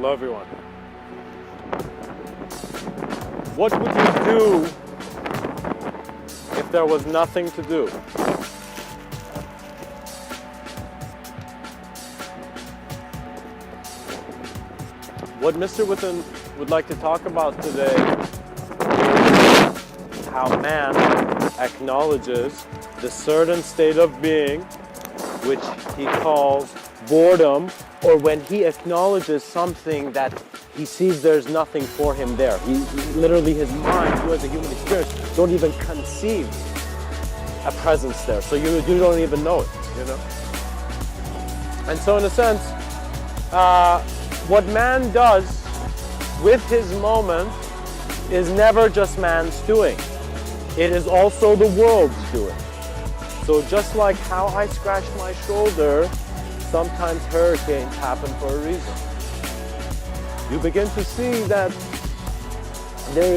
Hello everyone. What would you do if there was nothing to do? What Mr. Within would like to talk about today is how man acknowledges the certain state of being which he calls boredom, or when he acknowledges something that he sees there's nothing for him there. He literally, his mind, who has a human experience, don't even conceive a presence there. So you don't even know it, you know? And so in a sense, what man does with his moment is never just man's doing. It is also the world's doing. So just like how I scratched my shoulder, sometimes hurricanes happen for a reason. You begin to see that there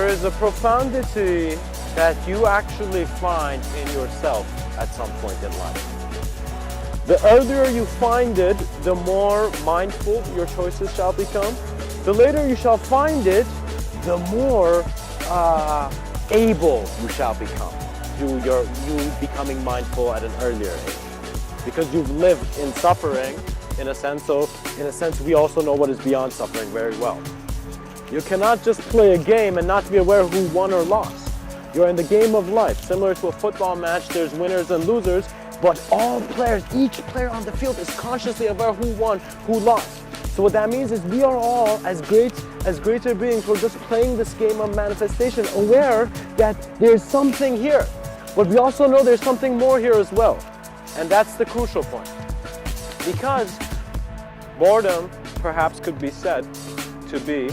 is a profundity that you actually find in yourself at some point in life. The earlier you find it, the more mindful your choices shall become. The later you shall find it, the more able you shall become. You becoming mindful at an earlier age. Because you've lived in suffering, in a sense, we also know what is beyond suffering very well. You cannot just play a game and not be aware of who won or lost. You're in the game of life. Similar to a football match, there's winners and losers, but all players, each player on the field is consciously aware of who won, who lost. So what that means is we are all, as greater beings, we're just playing this game of manifestation, aware that there's something here. But we also know there's something more here as well. And that's the crucial point. Because boredom perhaps could be said to be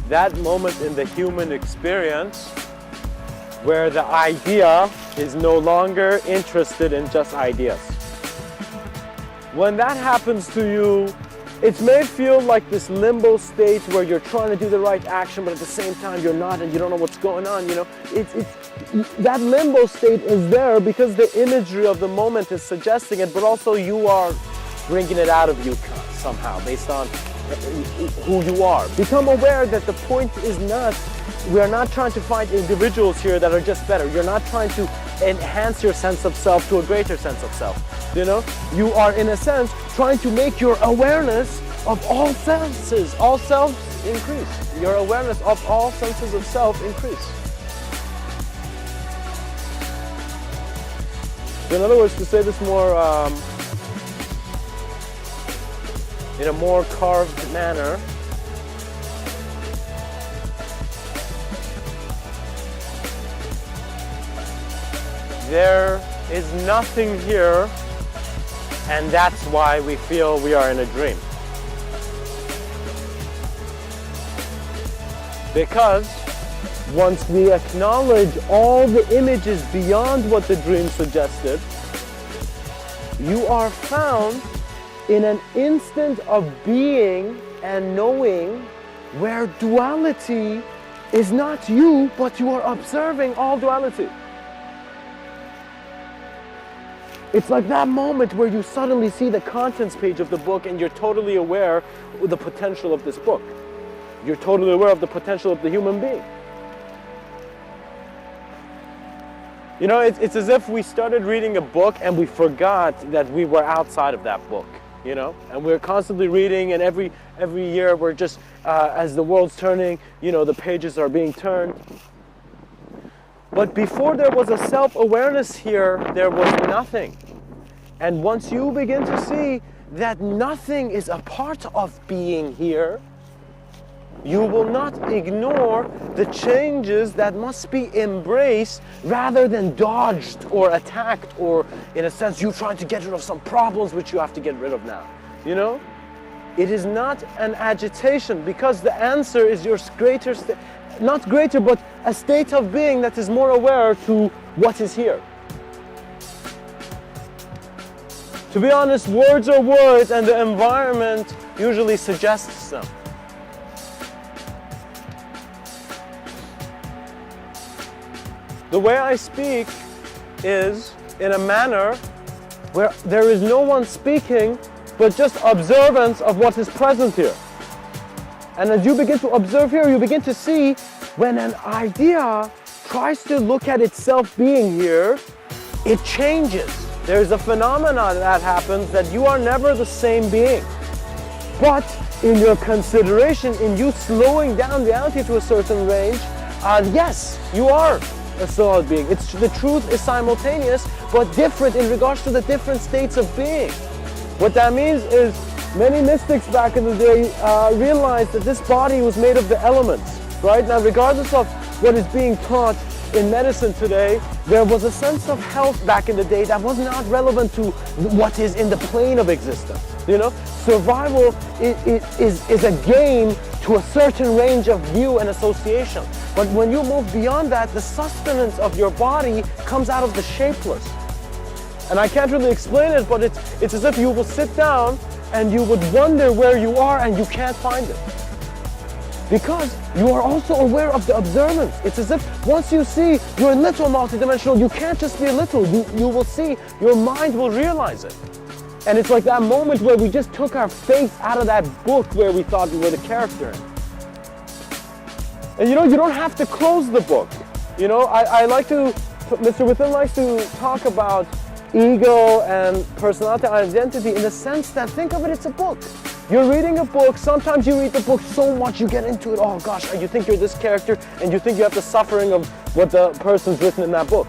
that moment in the human experience where the idea is no longer interested in just ideas. When that happens to you, it may feel like this limbo state where you're trying to do the right action, but at the same time you're not and you don't know what's going on, you know. That limbo state is there because the imagery of the moment is suggesting it, but also you are bringing it out of you somehow based on who you are. Become aware that the point is not, we are not trying to find individuals here that are just better. You're not trying to enhance your sense of self to a greater sense of self. You know, you are in a sense trying to make your awareness of all senses, all selves increase. Your awareness of all senses of self increase. In other words, to say this more in a more carved manner, there is nothing here, and that's why we feel we are in a dream. Because once we acknowledge all the images beyond what the dream suggested, you are found in an instant of being and knowing where duality is not you, but you are observing all duality. It's like that moment where you suddenly see the contents page of the book and you're totally aware of the potential of this book. You're totally aware of the potential of the human being. You know, it's as if we started reading a book and we forgot that we were outside of that book, you know? And we're constantly reading, and every year we're just, as the world's turning, you know, the pages are being turned. But before there was a self-awareness here, there was nothing. And once you begin to see that nothing is a part of being here, you will not ignore the changes that must be embraced rather than dodged or attacked, or in a sense you trying to get rid of some problems which you have to get rid of now. You know? It is not an agitation, because the answer is your greater state. Not greater, but a state of being that is more aware to what is here. To be honest, words are words, and the environment usually suggests them. The way I speak is in a manner where there is no one speaking, but just observance of what is present here. And as you begin to observe here, you begin to see when an idea tries to look at itself being here, it changes. There's a phenomenon that happens that you are never the same being. But in your consideration, in you slowing down reality to a certain range, yes, you are a solid being. The truth is simultaneous, but different in regards to the different states of being. What that means is many mystics back in the day realized that this body was made of the elements, right? Now, regardless of what is being taught in medicine today, there was a sense of health back in the day that was not relevant to what is in the plane of existence. You know, survival is a game to a certain range of view and association. But when you move beyond that, the sustenance of your body comes out of the shapeless. And I can't really explain it, but it's as if you will sit down and you would wonder where you are and you can't find it. Because you are also aware of the observance. It's as if once you see you're a little multidimensional, you can't just be a little. You will see, your mind will realize it. And it's like that moment where we just took our face out of that book where we thought we were the character in. And you know, you don't have to close the book. You know, I like to, Mr.Within likes to talk about ego and personality and identity in the sense that, think of it, it's a book. You're reading a book, sometimes you read the book so much you get into it, oh gosh, you think you're this character and you think you have the suffering of what the person's written in that book,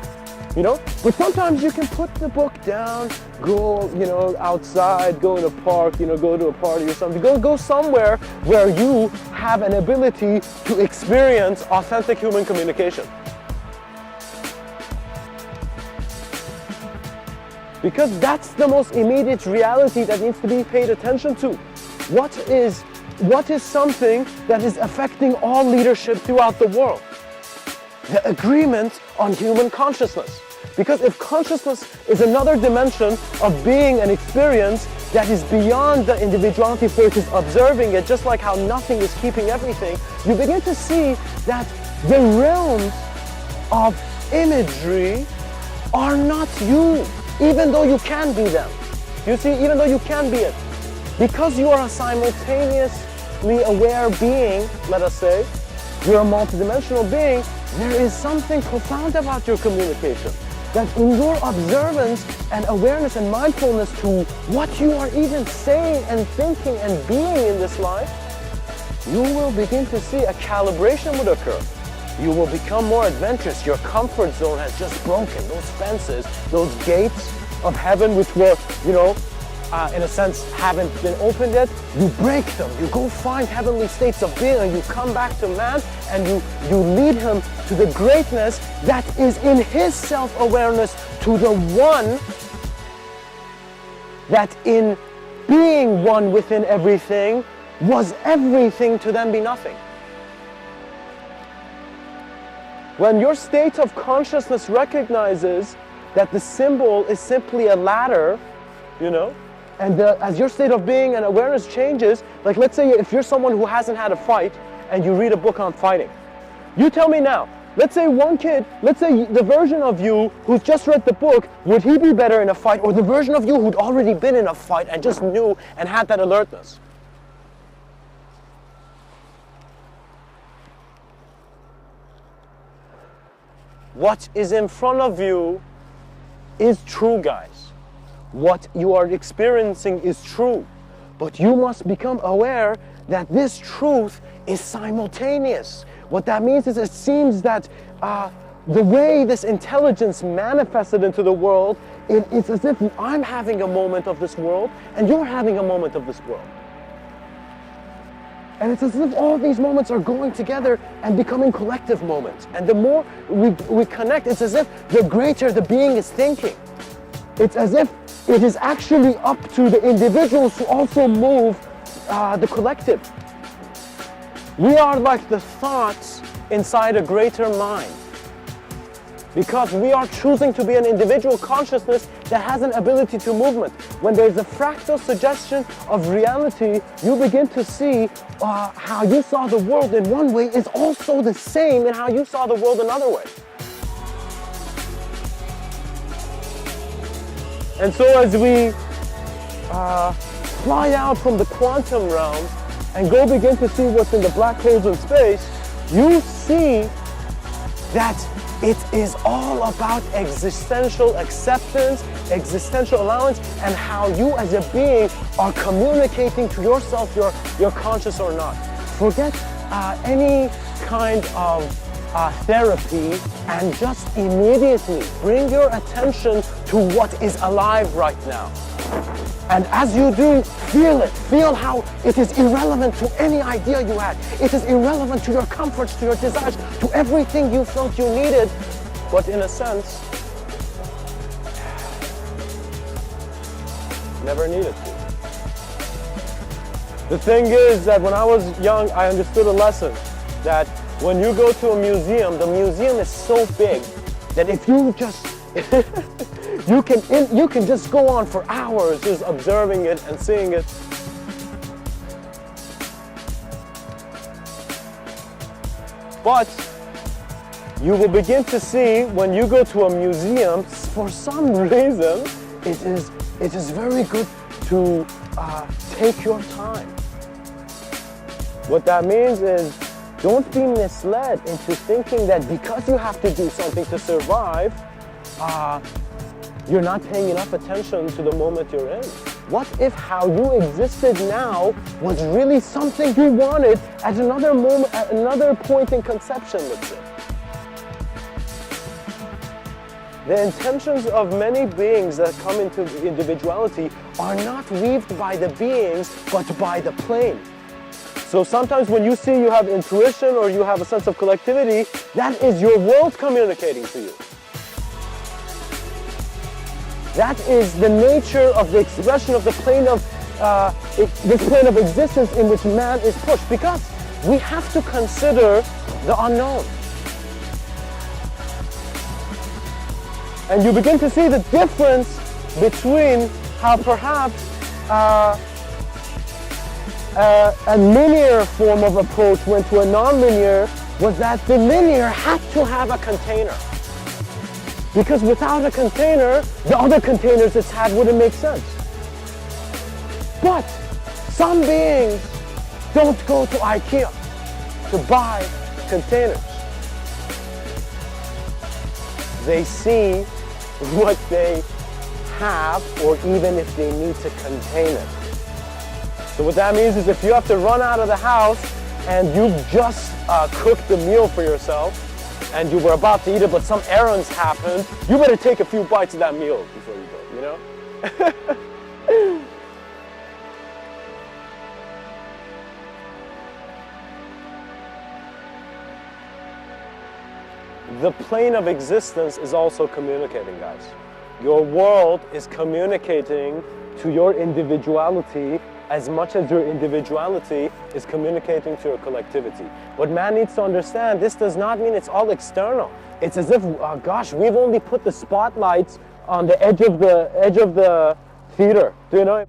you know? But sometimes you can put the book down, go, you know, outside, go in a park, you know, go to a party or something, go somewhere where you have an ability to experience authentic human communication. Because that's the most immediate reality that needs to be paid attention to. What is something that is affecting all leadership throughout the world? The agreement on human consciousness. Because if consciousness is another dimension of being and experience that is beyond the individuality where it is observing it, just like how nothing is keeping everything, you begin to see that the realms of imagery are not you, even though you can be them. You see, even though you can be it. Because you are a simultaneously aware being, let us say, you're a multidimensional being, there is something profound about your communication. That in your observance and awareness and mindfulness to what you are even saying and thinking and being in this life, you will begin to see a calibration would occur. You will become more adventurous. Your comfort zone has just broken. Those fences, those gates of heaven which were, you know, in a sense, haven't been opened yet, you break them. You go find heavenly states of being and you come back to man and you lead him to the greatness that is in his self-awareness, to the one that in being one within everything was everything to then be nothing. When your state of consciousness recognizes that the symbol is simply a ladder, you know, and as your state of being and awareness changes, like let's say if you're someone who hasn't had a fight and you read a book on fighting, you tell me now, let's say one kid, let's say the version of you who's just read the book, would he be better in a fight, or the version of you who'd already been in a fight and just knew and had that alertness? What is in front of you is true, guys. What you are experiencing is true, but you must become aware that this truth is simultaneous. What that means is it seems that the way this intelligence manifested into the world, it's as if I'm having a moment of this world and you're having a moment of this world. And it's as if all these moments are going together and becoming collective moments. And the more we connect, it's as if the greater the being is thinking. It's as if it is actually up to the individuals to also move the collective. We are like the thoughts inside a greater mind. Because we are choosing to be an individual consciousness that has an ability to movement. When there's a fractal suggestion of reality, you begin to see how you saw the world in one way is also the same in how you saw the world another way. And so as we fly out from the quantum realms and go begin to see what's in the black holes in space, you see that it is all about existential acceptance, existential allowance, and how you as a being are communicating to yourself, you're conscious or not. Forget any kind of therapy and just immediately bring your attention to what is alive right now. And as you do, feel it. Feel how it is irrelevant to any idea you had. It is irrelevant to your comforts, to your desires, to everything you felt you needed. But in a sense, never needed to. The thing is that when I was young, I understood a lesson that when you go to a museum, the museum is so big that if you just you can just go on for hours just observing it and seeing it. But you will begin to see when you go to a museum, for some reason, it is very good to take your time. What that means is, don't be misled into thinking that because you have to do something to survive, you're not paying enough attention to the moment you're in. What if how you existed now was really something you wanted at another moment, at another point in conception, let's say? The intentions of many beings that come into individuality are not weaved by the beings, but by the plane. So sometimes when you see you have intuition or you have a sense of collectivity, that is your world communicating to you. That is the nature of the expression of the plane of this plane of existence in which man is pushed, because we have to consider the unknown. And you begin to see the difference between how perhaps a linear form of approach went to a non-linear, was that the linear had to have a container. Because without a container, the other containers it's had wouldn't make sense. But some beings don't go to IKEA to buy containers. They see what they have, or even if they need to contain it. So what that means is if you have to run out of the house and you've just cooked the meal for yourself and you were about to eat it, but some errands happened, you better take a few bites of that meal before you go, you know? The plane of existence is also communicating, guys. Your world is communicating to your individuality as much as your individuality is communicating to your collectivity. What man needs to understand, this does not mean it's all external. It's as if, oh gosh, we've only put the spotlights on the edge of the theater. Do you know?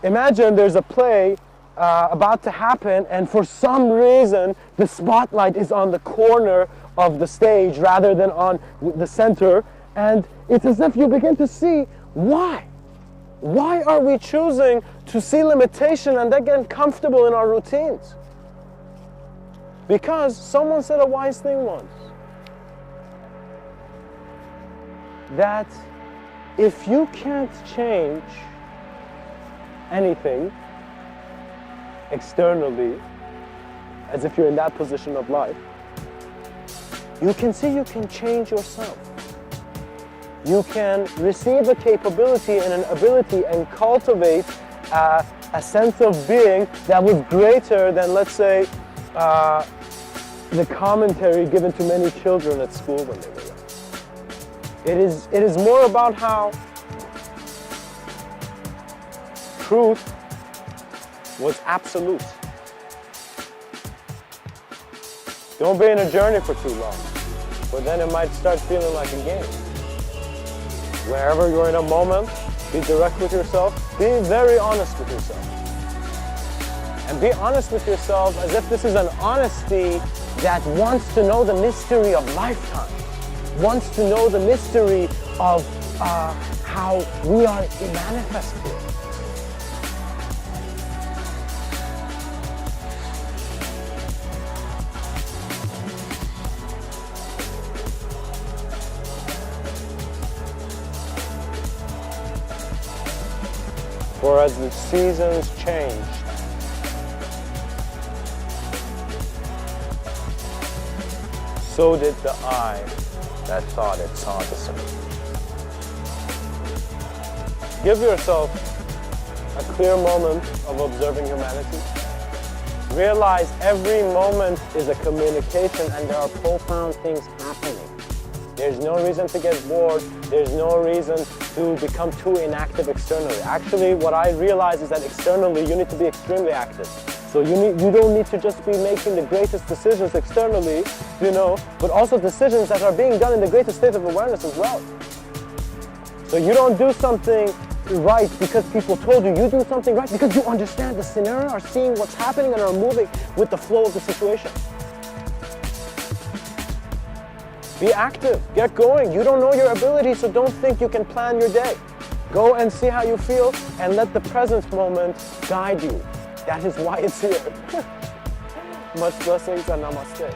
Imagine there's a play about to happen, and for some reason the spotlight is on the corner of the stage rather than on the center, and it's as if you begin to see why. Why are we choosing to see limitation and then get comfortable in our routines? Because someone said a wise thing once, that if you can't change anything externally, as if you're in that position of life, you can see you can change yourself. You can receive a capability and an ability and cultivate a sense of being that was greater than, let's say, the commentary given to many children at school when they were young. It is more about how truth was absolute. Don't be in a journey for too long, but then it might start feeling like a game. Wherever you're in a moment, be direct with yourself, be very honest with yourself. And be honest with yourself as if this is an honesty that wants to know the mystery of lifetime, wants to know the mystery of how we are manifested. For as the seasons changed, so did the eye that thought it saw the sun. Give yourself a clear moment of observing humanity. Realize every moment is a communication and there are profound things happening. There's no reason to get bored. There's no reason to become too inactive externally. Actually, what I realize is that externally, you need to be extremely active. So you don't need to just be making the greatest decisions externally, but also decisions that are being done in the greatest state of awareness as well. So you don't do something right because people told you. You do something right because you understand the scenario, are seeing what's happening and are moving with the flow of the situation. Be active, get going. You don't know your ability, so don't think you can plan your day. Go and see how you feel and let the present moment guide you. That is why it's here. Much blessings and namaste.